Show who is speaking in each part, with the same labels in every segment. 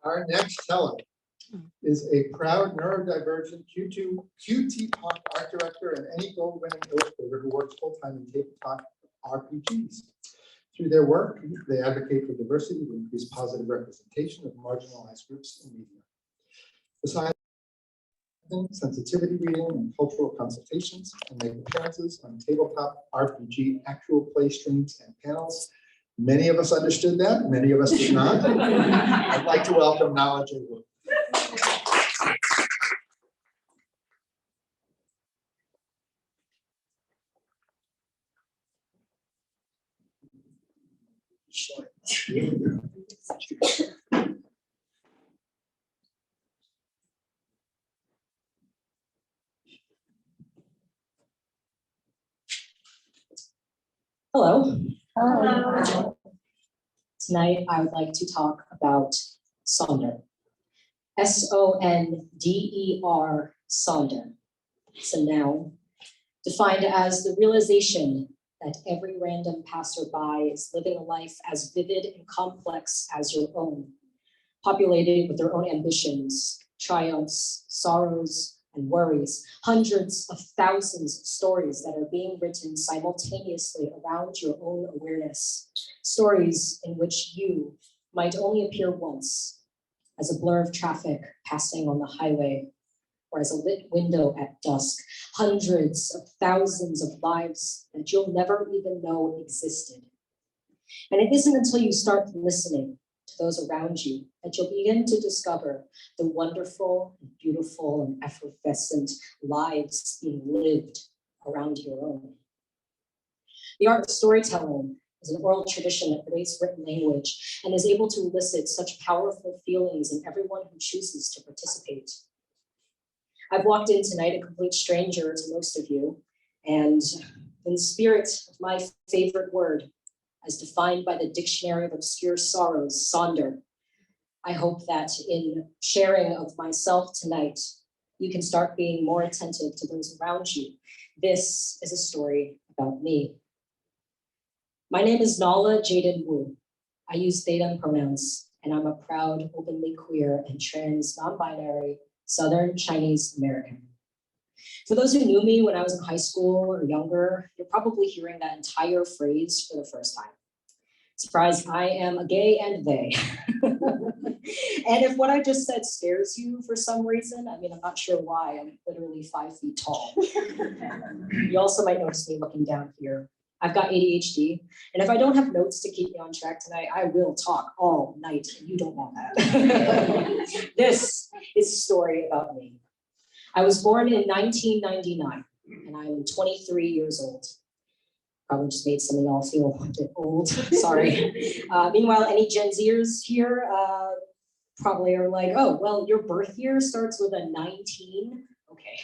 Speaker 1: Our next teller is a proud neurodivergent QT Talk art director and any gold-winning illustrator who works full-time in tabletop RPGs. Through their work, they advocate for diversity to increase positive representation of marginalized groups in media. Besides sensitivity reading and cultural consultations, and make appearances on tabletop RPG actual play streams and panels. Many of us understood that, many of us did not. I'd like to welcome Knowledge and Wu.
Speaker 2: Hello. Hello. Tonight, I would like to talk about Sonder. S-O-N-D-E-R, Sonder. It's a noun defined as the realization that every random passerby is living a life as vivid and complex as your own, populated with their own ambitions, triumphs, sorrows, and worries, hundreds of thousands of stories that are being written simultaneously around your own awareness, stories in which you might only appear once as a blur of traffic passing on the highway or as a lit window at dusk, hundreds of thousands of lives that you'll never even know existed. And it isn't until you start listening to those around you that you'll begin to discover the wonderful, beautiful, and effervescent lives being lived around your own. The art of storytelling is an oral tradition that creates written language and is able to elicit such powerful feelings in everyone who chooses to participate. I've walked in tonight a complete stranger to most of you, and in the spirit of my favorite word, as defined by the Dictionary of Obscure Sorrows, Sonder, I hope that in sharing of myself tonight, you can start being more attentive to those around you. This is a story about me. My name is Nala Jaden Wu. I use they, them pronouns, and I'm a proud, openly queer and trans, non-binary, Southern Chinese American. For those who knew me when I was in high school or younger, you're probably hearing that entire phrase for the first time. Surprise, I am a gay and they. And if what I just said scares you for some reason, I mean, I'm not sure why, I'm literally 5 feet tall. You also might notice me looking down here. I've got ADHD, and if I don't have notes to keep me on track tonight, I will talk all night, and you don't want that. This is a story about me. I was born in 1999, and I'm 23 years old. Probably just made some of y'all feel a bit old, sorry. Meanwhile, any Gen Zers here probably are like, oh, well, your birth year starts with a 19. Okay.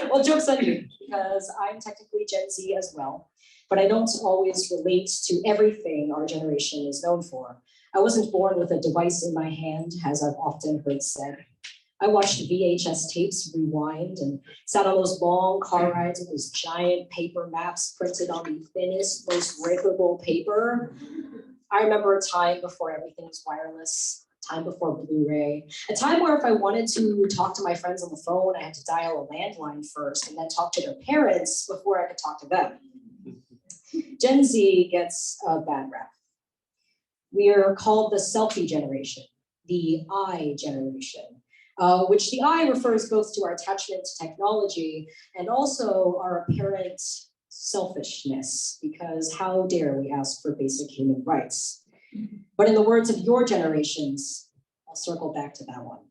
Speaker 2: Well, joke's on you, because I'm technically Gen Z as well, but I don't always relate to everything our generation is known for. I wasn't born with a device in my hand, as I've often heard said. I watched VHS tapes rewind and sat on those long car rides with those giant paper maps printed on the thinnest, most rippable paper. I remember a time before everything was wireless, time before Blu-ray, a time where if I wanted to talk to my friends on the phone, I had to dial a landline first and then talk to their parents before I could talk to them. Gen Z gets a bad rap. We are called the selfie generation, the I generation, which the I refers both to our attachment to technology and also our apparent selfishness, because how dare we ask for basic human rights? But in the words of your generations, I'll circle back to that one.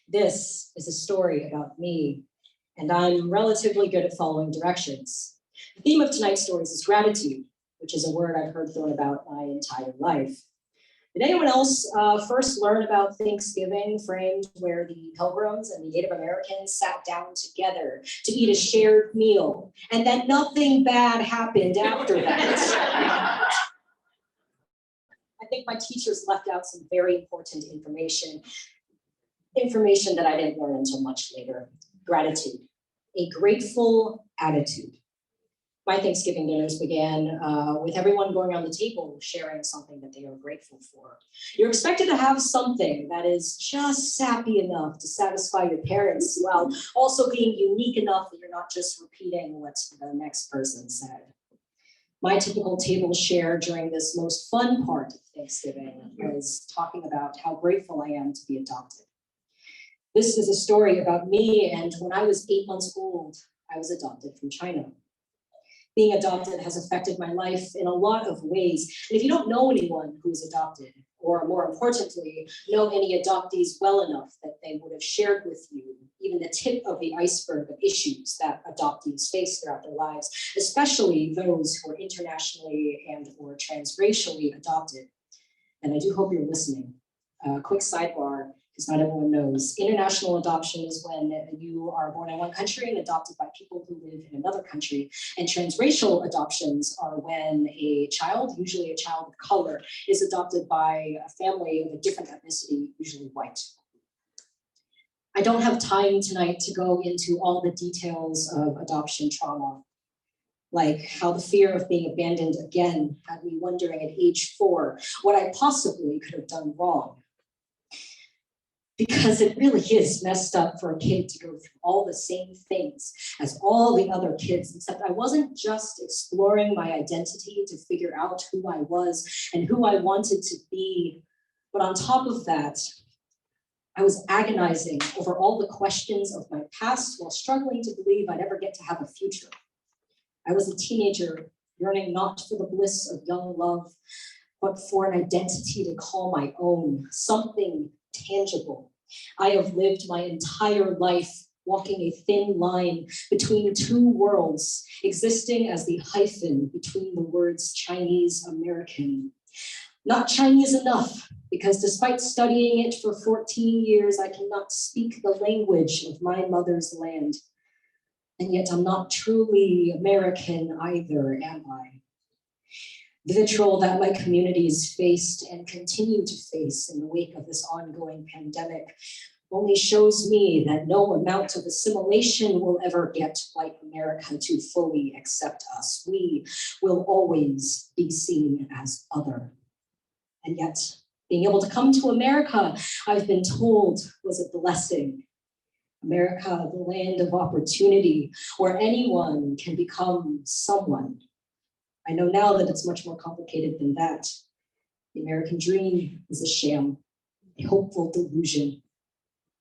Speaker 2: This is a story about me, and I'm relatively good at following directions. The theme of tonight's stories is gratitude, which is a word I've heard thrown about my entire life. Did anyone else first learn about Thanksgiving framed where the Pilgrims and the Native Americans sat down together to eat a shared meal, and that nothing bad happened after that? I think my teachers left out some very important information that I didn't learn until much later. Gratitude, a grateful attitude. My Thanksgiving dinners began with everyone going around the table sharing something that they are grateful for. You're expected to have something that is just sappy enough to satisfy your parents while also being unique enough that you're not just repeating what the next person said. My typical table share during this most fun part of Thanksgiving was talking about how grateful I am to be adopted. This is a story about me, and when I was 8 months old, I was adopted from China. Being adopted has affected my life in a lot of ways. And if you don't know anyone who is adopted, or more importantly, know any adoptees well enough that they would have shared with you even the tip of the iceberg of issues that adoptees face throughout their lives, especially those who are internationally and or transracially adopted. And I do hope you're listening. Quick sidebar, because not everyone knows. International adoption is when you are born in one country and adopted by people who live in another country. And transracial adoptions are when a child, usually a child of color, is adopted by a family of a different ethnicity, usually white. I don't have time tonight to go into all the details of adoption trauma, like how the fear of being abandoned again had me wondering at age 4 what I possibly could have done wrong. Because it really is messed up for a kid to go through all the same things as all the other kids, except I wasn't just exploring my identity to figure out who I was and who I wanted to be, but on top of that, I was agonizing over all the questions of my past while struggling to believe I'd ever get to have a future. I was a teenager yearning not for the bliss of young love, but for an identity to call my own, something tangible. I have lived my entire life walking a thin line between two worlds, existing as the hyphen between the words Chinese American. Not Chinese enough, because despite studying it for 14 years, I cannot speak the language of my mother's land. And yet I'm not truly American either, am I? The vitriol that my communities faced and continue to face in the wake of this ongoing pandemic only shows me that no amount of assimilation will ever get white America to fully accept us. We will always be seen as other. And yet, being able to come to America, I've been told, was a blessing. America, the land of opportunity, where anyone can become someone. I know now that it's much more complicated than that. The American dream is a sham, a hopeful delusion.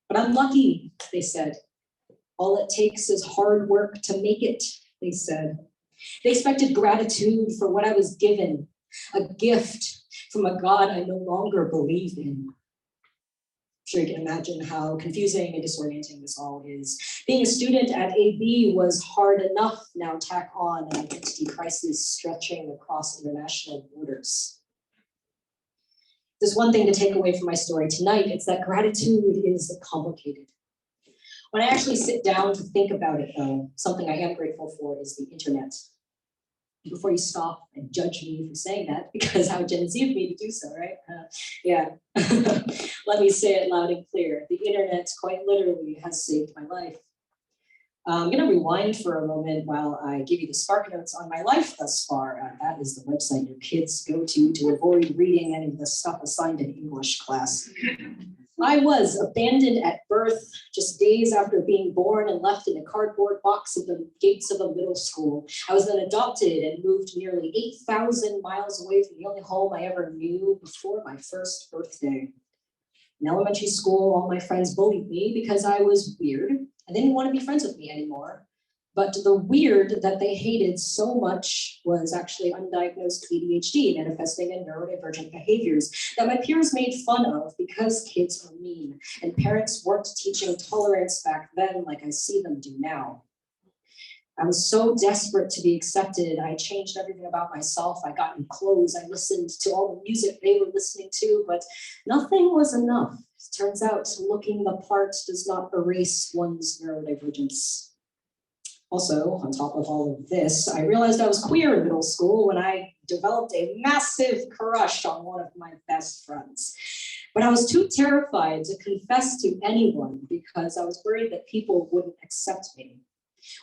Speaker 2: But I'm lucky, they said. All it takes is hard work to make it, they said. They expected gratitude for what I was given, a gift from a God I no longer believe in. I'm sure you can imagine how confusing and disorienting this all is. Being a student at AB was hard enough, now tack on an identity crisis stretching across international borders. There's one thing to take away from my story tonight, it's that gratitude is complicated. When I actually sit down to think about it though, something I am grateful for is the internet. Before you stop and judge me for saying that, because how Gen Z of me to do so, right? Yeah, let me say it loud and clear. The internet quite literally has saved my life. I'm gonna rewind for a moment while I give you the spark notes on my life thus far. That is the website your kids go to avoid reading any of the stuff assigned in English class. I was abandoned at birth, just days after being born and left in a cardboard box at the gates of a middle school. I was then adopted and moved nearly 8,000 miles away from the only home I ever knew before my first birthday. In elementary school, all my friends bullied me because I was weird and they didn't want to be friends with me anymore. But the weird that they hated so much was actually undiagnosed ADHD manifesting in neurodivergent behaviors that my peers made fun of because kids are mean and parents weren't teaching tolerance back then like I see them do now. I was so desperate to be accepted. I changed everything about myself. I got new clothes. I listened to all the music they were listening to, but nothing was enough. It turns out looking the part does not erase one's neurodivergence. Also, on top of all of this, I realized I was queer in middle school when I developed a massive crush on one of my best friends. But I was too terrified to confess to anyone because I was worried that people wouldn't accept me.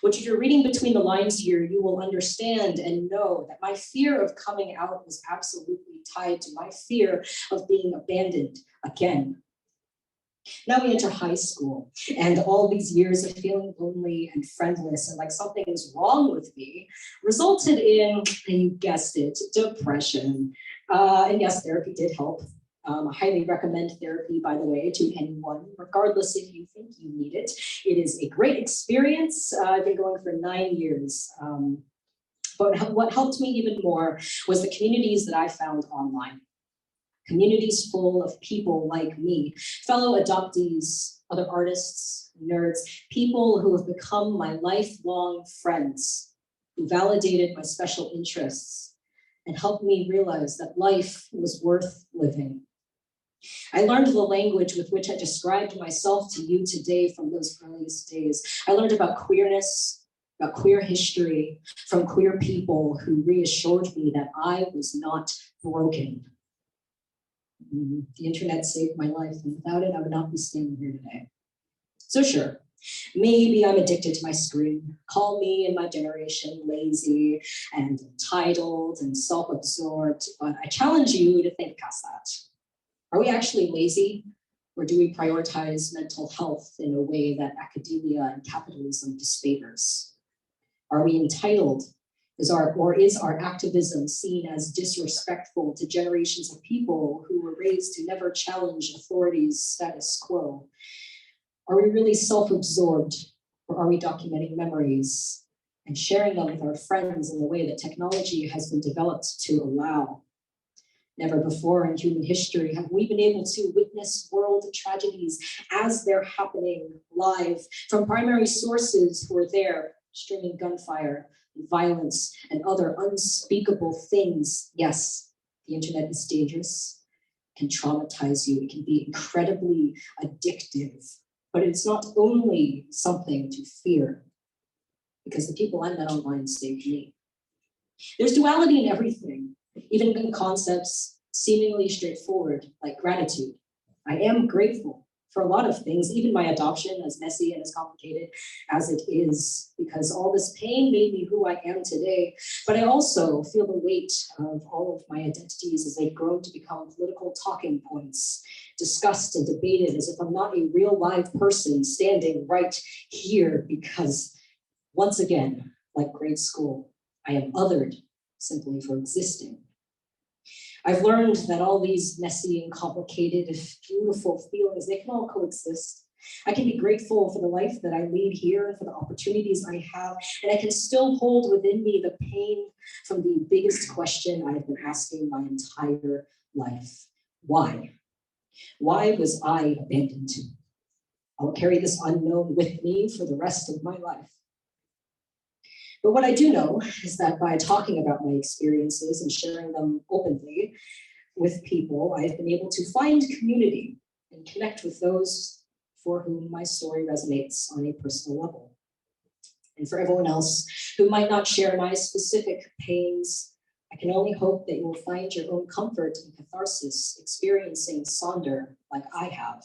Speaker 2: Which if you're reading between the lines here, you will understand and know that my fear of coming out was absolutely tied to my fear of being abandoned again. Now we enter high school, and all these years of feeling lonely and friendless and like something is wrong with me resulted in, and you guessed it, depression. And yes, therapy did help. I highly recommend therapy, by the way, to anyone, regardless if you think you need it. It is a great experience. I've been going for 9 years. But what helped me even more was the communities that I found online. Communities full of people like me, fellow adoptees, other artists, nerds, people who have become my lifelong friends, who validated my special interests and helped me realize that life was worth living. I learned the language with which I described myself to you today from those earliest days. I learned about queerness, about queer history, from queer people who reassured me that I was not broken. The internet saved my life, and without it, I would not be standing here today. So sure, maybe I'm addicted to my screen. Call me and my generation lazy and entitled and self-absorbed, but I challenge you to think past that. Are we actually lazy, or do we prioritize mental health in a way that academia and capitalism disfavors? Are we entitled? Is our activism seen as disrespectful to generations of people who were raised to never challenge authority's status quo? Are we really self-absorbed, or are we documenting memories and sharing them with our friends in the way that technology has been developed to allow? Never before in human history have we been able to witness world tragedies as they're happening live from primary sources who are there, streaming gunfire, violence, and other unspeakable things. Yes, the internet is dangerous, can traumatize you, it can be incredibly addictive, but it's not only something to fear, because the people I met online saved me. There's duality in everything, even in concepts seemingly straightforward, like gratitude. I am grateful for a lot of things, even my adoption, as messy and as complicated as it is, because all this pain made me who I am today. But I also feel the weight of all of my identities as they've grown to become political talking points, discussed and debated as if I'm not a real live person standing right here, because once again, like grade school, I am othered simply for existing. I've learned that all these messy and complicated, beautiful feelings, they can all coexist. I can be grateful for the life that I lead here and for the opportunities I have, and I can still hold within me the pain from the biggest question I've been asking my entire life. Why? Why was I abandoned? I'll carry this unknown with me for the rest of my life. But what I do know is that by talking about my experiences and sharing them openly with people, I've been able to find community and connect with those for whom my story resonates on a personal level. And for everyone else who might not share my specific pains, I can only hope that you will find your own comfort and catharsis experiencing Sonder like I have,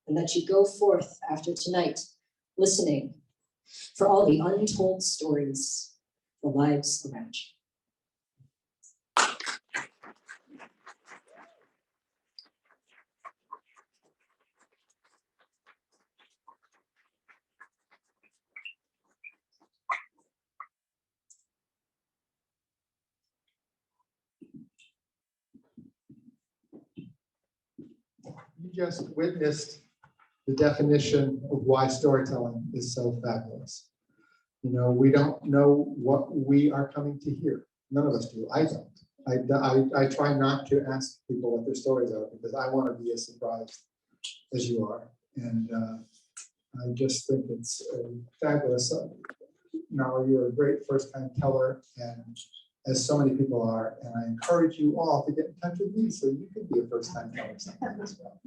Speaker 2: and that you go forth after tonight listening for all the untold stories, the lives around you.
Speaker 1: You just witnessed the definition of why storytelling is so fabulous. You know, we don't know what we are coming to hear. None of us do. I don't. I try not to ask people what their stories are, because I want to be as surprised as you are. And I just think it's fabulous. Now, you're a great first-time teller, and as so many people are, and I encourage you all to get in touch with me so you can be a first-time teller sometime as well.